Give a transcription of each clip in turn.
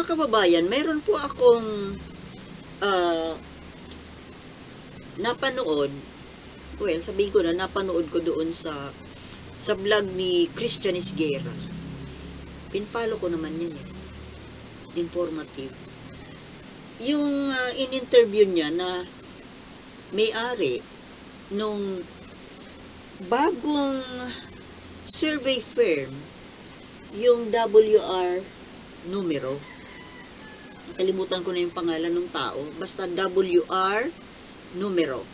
mga kababayan, mayroon po akong napanood, well, sabihin ko na, napanood ko doon sa vlog ni Christian Isguera. Pinfollow ko naman yun eh. Informative. Yung in-interview niya na may-ari nung bagong survey firm, yung WR numero. Nakalimutan ko na yung pangalan ng tao. Basta WR numero.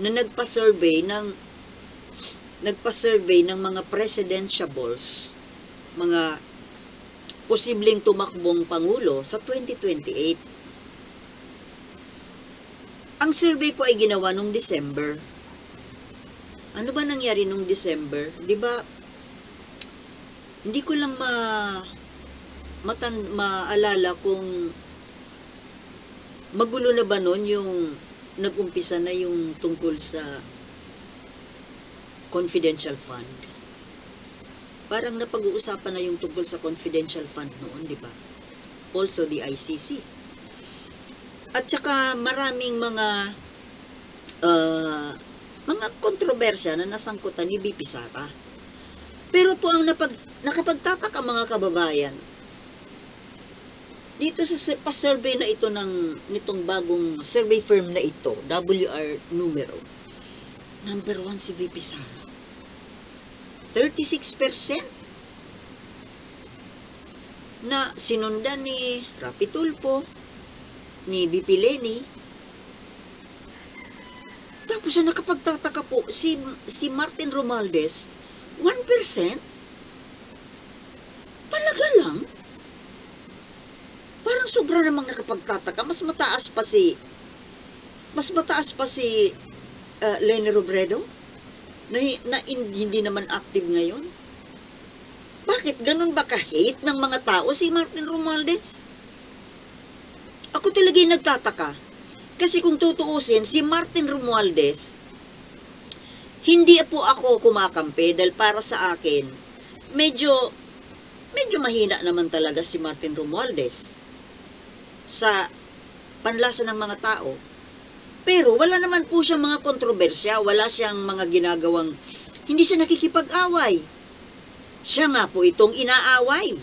Na nagpa-survey ng mga presidentiables, mga posibleng tumakbong pangulo sa 2028. Ang survey po ay ginawa nung December. Ano ba nangyari nung December? 'Di ba? Hindi ko lang maalala kung magulo na ba noon yung nag-umpisa na yung tungkol sa confidential fund. Parang napag-uusapan na yung tungkol sa confidential fund noon, di ba? Also the ICC. At saka maraming mga kontrobersya na nasangkutan ni BP Sara. Pero po ang nakapagtataka mga kababayan, dito sa pa-survey na ito nitong bagong survey firm na ito, WR numero, number 1 si BP Sara. 36% na sinundan ni Rapi Tulfo, ni BP Leni. Tapos na nakapagtataka po, si Martin Romualdez, 1%? Talaga lang? Parang sobra namang nakapagtataka. Mas mataas pa si Leni Robredo na hindi naman active ngayon. Bakit? Ganun ba ka-hate ng mga tao si Martin Romualdez? Ako talaga yung nagtataka. Kasi kung tutuusin, si Martin Romualdez, hindi po ako kumakampi dahil para sa akin, medyo mahina naman talaga si Martin Romualdez sa panlasa ng mga tao. Pero wala naman po siyang mga kontrobersya, wala siyang mga ginagawang, hindi siya nakikipag-away. Siya nga po itong inaaway.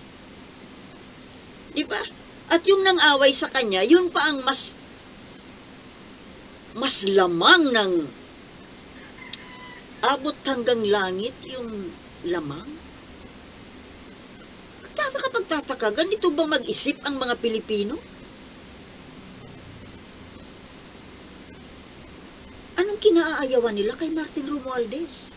Di ba? At yung nang-away sa kanya, yun pa ang mas lamang ng abot hanggang langit yung lamang. Pagtataka, ganito ba mag-isip ang mga Pilipino? Anong kinaayawan nila kay Martin Romualdez?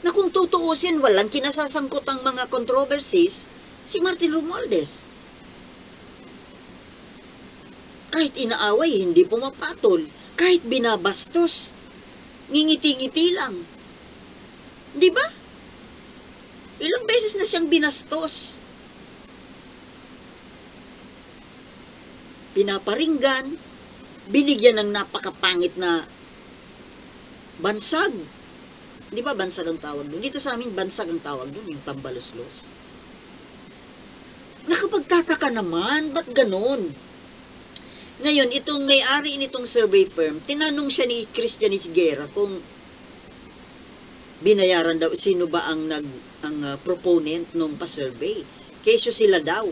Na kung tutuusin, walang kinasasangkot ang mga controversies si Martin Romualdez. Kahit inaaway, hindi pumapatol. Kahit binabastos, ngingiti-ngiti lang. Di ba? Ilang beses na siyang binastos. Pinaparinggan, binigyan ng napakapangit na bansag. Di ba bansag ang tawag doon? Dito sa amin, bansag ang tawag doon, yung tambaluslos. Nakapagtataka naman, ba't ganon? Ngayon, itong may-ari nitong survey firm, tinanong siya ni Christian Isguera kung binayaran daw, sino ba ang proponent nung pa-survey. Kesyo sila daw.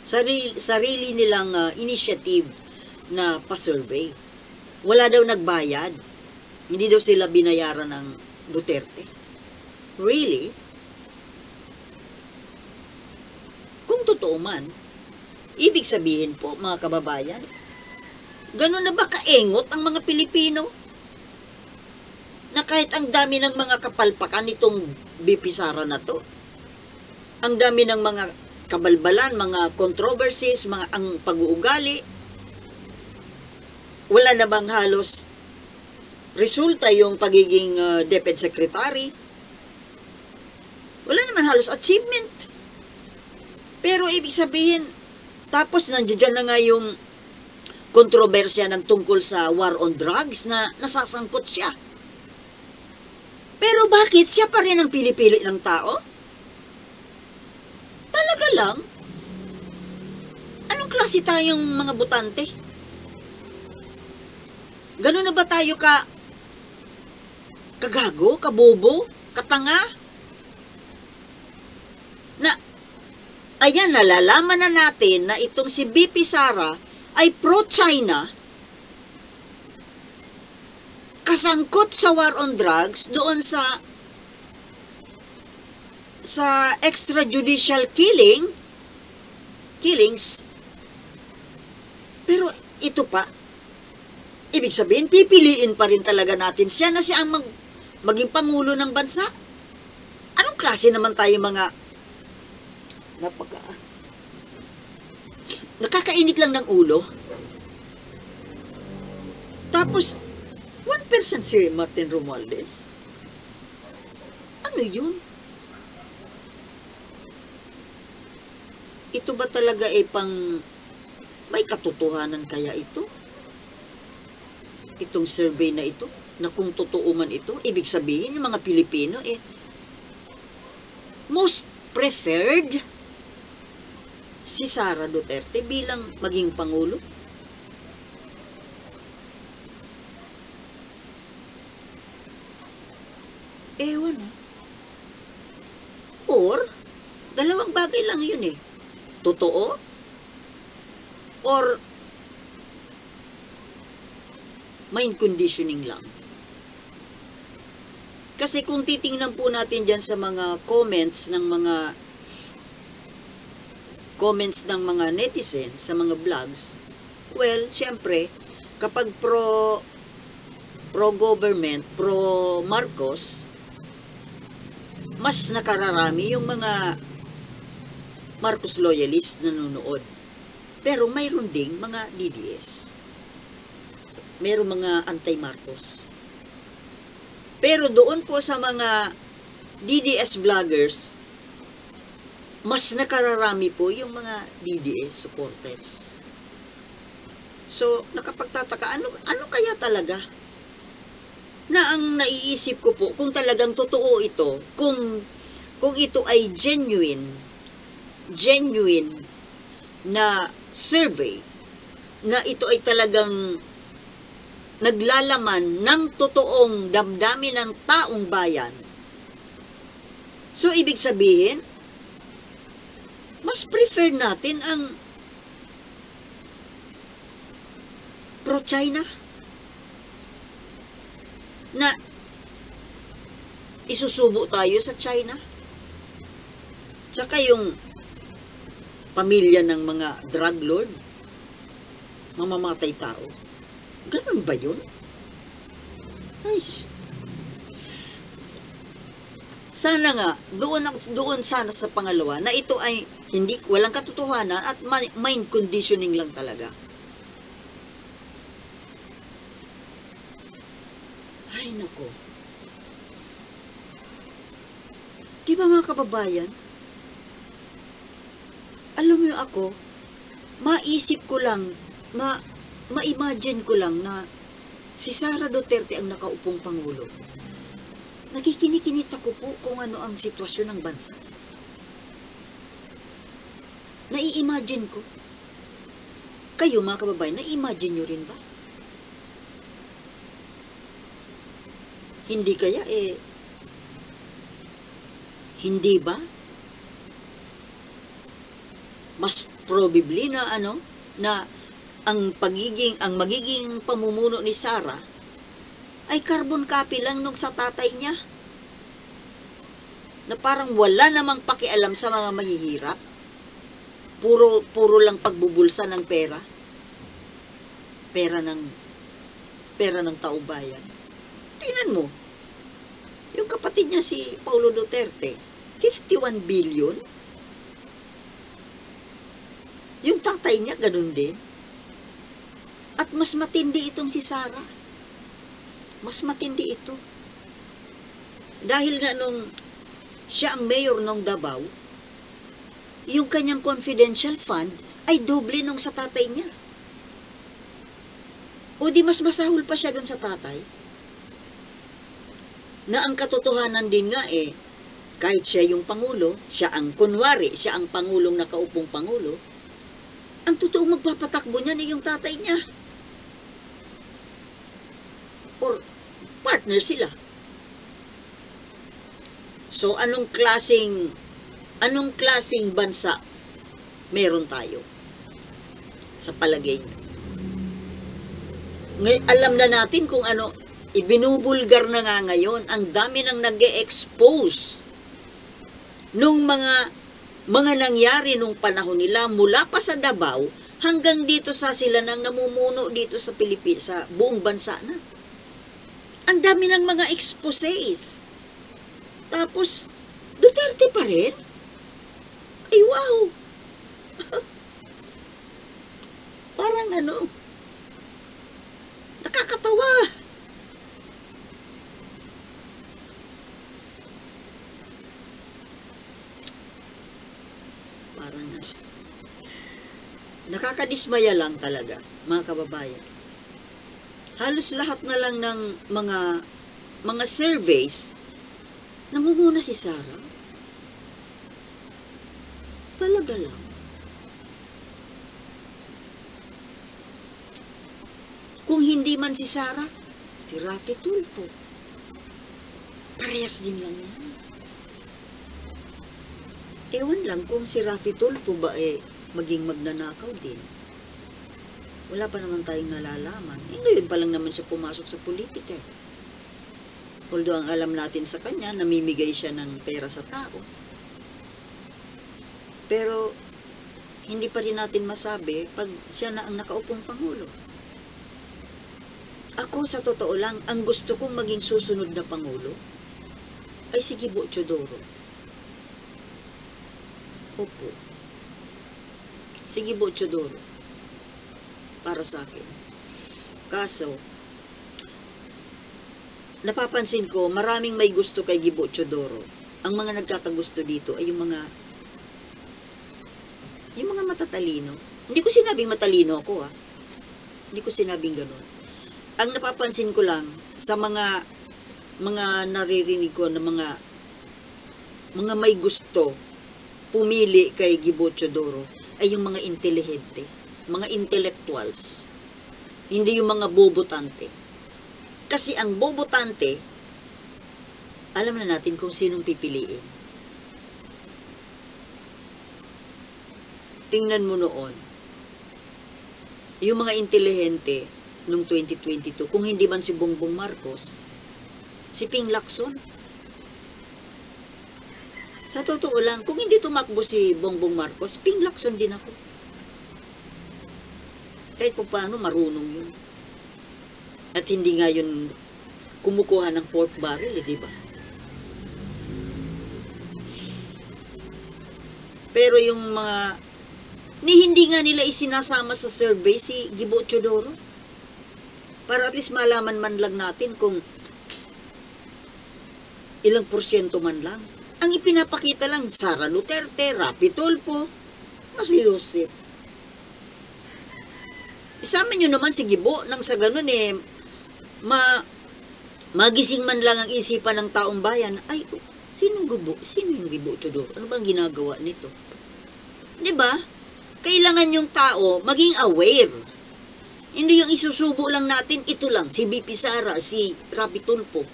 Sarili nilang initiative na pa-survey. Wala daw nagbayad. Hindi daw sila binayaran ng Duterte. Really? Kung totoo man, ibig sabihin po, mga kababayan, ganun na ba kaengot ang mga Pilipino? Na kahit ang dami ng mga kapalpakan nitong BP Sara na to, ang dami ng mga kabalbalan, mga controversies, ang pag-uugali, wala na bang halos resulta yung pagiging DepEd Secretary? Wala naman halos achievement. Pero ibig sabihin, tapos nandiyan na nga yung kontrobersya ng tungkol sa war on drugs na nasasangkot siya. Pero bakit siya pa rin ang pinipili ng tao? Talaga lang. Anong klase tayong mga butante? Ganun na ba tayo kagago, kabobo, katanga? Na, ayan, nalalaman na natin na itong si BP Sara ay pro-China, kasangkot sa war on drugs doon sa extrajudicial killings, pero ito pa, ibig sabihin, pipiliin pa rin talaga natin siya na siya ang maging pangulo ng bansa. Anong klase naman tayo mga nakakainit lang ng ulo? Tapos, 1% si Martin Romualdez? Ano yun? Ito ba talaga may katotohanan kaya ito? Itong survey na ito, na kung totoo man ito, ibig sabihin, yung mga Pilipino, most preferred si Sara Duterte bilang maging Pangulo. Ewan ha. Or, dalawang bagay lang yun totoo or mind conditioning lang. Kasi kung titingnan po natin dyan sa mga comments ng mga netizens sa mga vlogs, well, syempre, kapag pro-government, pro-Marcos, mas nakararami yung mga Marcos loyalist na nanonood. Pero mayroon ding mga DDS. Mayroon mga anti-Marcos. Pero doon po sa mga DDS vloggers, mas nakararami po yung mga DDS supporters. So, nakapagtataka, ano kaya talaga? Na ang naiisip ko po, kung talagang totoo ito, kung ito ay genuine na survey, na ito ay talagang naglalaman ng totoong damdamin ng taong bayan. So, ibig sabihin, mas prefer natin ang pro-China na isusubo tayo sa China. Tsaka yung pamilya ng mga drug lord, mamamatay tao. Ganun ba yun? Ay, sana nga, doon sana sa pangalawa, na ito ay walang katotohanan at mind conditioning lang talaga. Ay, nako. Di ba mga kababayan, alam mo ako, maisip ko lang, ma-imagine ko lang na si Sara Duterte ang nakaupong Pangulo. Nakikinikinit ako po kung ano ang sitwasyon ng bansa. Nai-imagine ko. Kayo mga kababayan, na-imagine nyo rin ba? Hindi kaya hindi ba? Mas probably na na ang magiging pamumuno ni Sara ay carbon copy lang nung sa tatay niya. Na parang wala namang pakialam sa mga mahihirap. Puro lang pagbubulsa ng pera. Pera ng taubayan. Tingnan mo. Yung kapatid niya si Paulo Duterte, 51 billion. Yung tatay niya, ganun din. At mas matindi itong si Sara. Mas matindi ito. Dahil nga nung siya ang mayor ng Davao, yung kanyang confidential fund ay doble nung sa tatay niya. O di mas masahol pa siya dun sa tatay. Na ang katotohanan din nga kahit siya yung Pangulo, siya ang Pangulong nakaupong Pangulo, Ang totoong magpapatakbo niyan ay yung tatay niya. Or partner sila. So, anong klaseng bansa meron tayo? Sa palagay niyo. Alam na natin kung ano, ibinubulgar na nga ngayon, ang dami nang nag-e-expose nung mga nangyari nung panahon nila, mula pa sa Davao, hanggang dito sa sila nang namumuno dito sa Pilipinas, sa buong bansa na. Ang dami ng mga exposes. Tapos, Duterte pa rin? Ay, wow! Parang nakakatawa. Parang nakakadismaya lang talaga, mga kababayan. Halos lahat na lang ng mga surveys, namumuna si Sara. Talaga lang. Kung hindi man si Sara, si Rafi Tulfo. Parehas din lang yan. Ewan lang kung si Rafi Tulfo ba maging magnanakaw din. Wala pa naman tayong nalalaman. Ngayon pa lang naman siya pumasok sa politika. Although ang alam natin sa kanya, namimigay siya ng pera sa tao. Pero, hindi pa rin natin masabi pag siya na ang nakaupong Pangulo. Ako, sa totoo lang, ang gusto kong maging susunod na Pangulo ay si Gibo Teodoro. Opo. Si Gibo Teodoro. Para sa akin. Kaso, napapansin ko, maraming may gusto kay Gibo Teodoro. Ang mga nagkakagusto dito ay yung mga matatalino. Hindi ko sinabing matalino ako, ha. Hindi ko sinabing gano'n. Ang napapansin ko lang sa mga naririnig ko na mga may gusto pumili kay Gibo Teodoro ay yung mga intelihente, mga intellectuals. Hindi yung mga bobotante. Kasi ang bobotante, alam na natin kung sinong pipiliin. Tingnan mo noon, yung mga intelihente noong 2022, kung hindi man si Bongbong Marcos, si Ping Lacson. Sa totoo lang, kung hindi tumakbo si Bongbong Marcos, Ping Lacson din ako. Kahit kung paano, marunong yun. At hindi nga yun kumukuha ng pork barrel, di ba? Pero yung hindi nga nila isinasama sa survey si Gibo Teodoro. Para at least malaman man lang natin kung ilang porsyento man lang. Ang ipinapakita lang, Sara Duterte, Rafi Tulfo, Yusip. Isama nyo naman si Gibo nang sa ganun magising man lang ang isipan ng taong bayan. Ay, sino yung Gibo Teodoro? Ano bang ginagawa nito? Diba? Kailangan yung tao maging aware. Hindi yung isusubo lang natin, ito lang, si BP Sara, si Rafi Tulfo.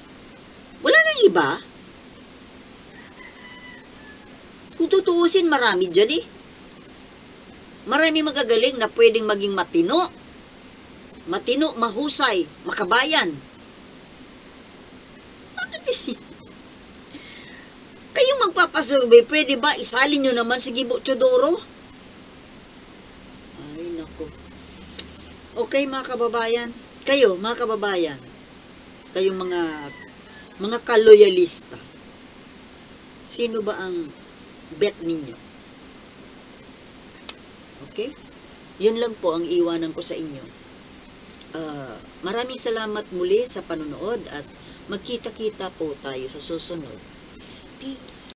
Wala nang iba. Kung tutuusin, marami dyan eh. Marami magagaling na pwedeng maging matino, mahusay, makabayan. Kayong magpapasurvey, pwede ba isalin nyo naman si Gibo Teodoro? Okay, mga kababayan, kayong mga kaloyalista, sino ba ang bet ninyo? Okay? Yun lang po ang iwanan ko sa inyo. Maraming salamat muli sa panonood at magkita-kita po tayo sa susunod. Peace!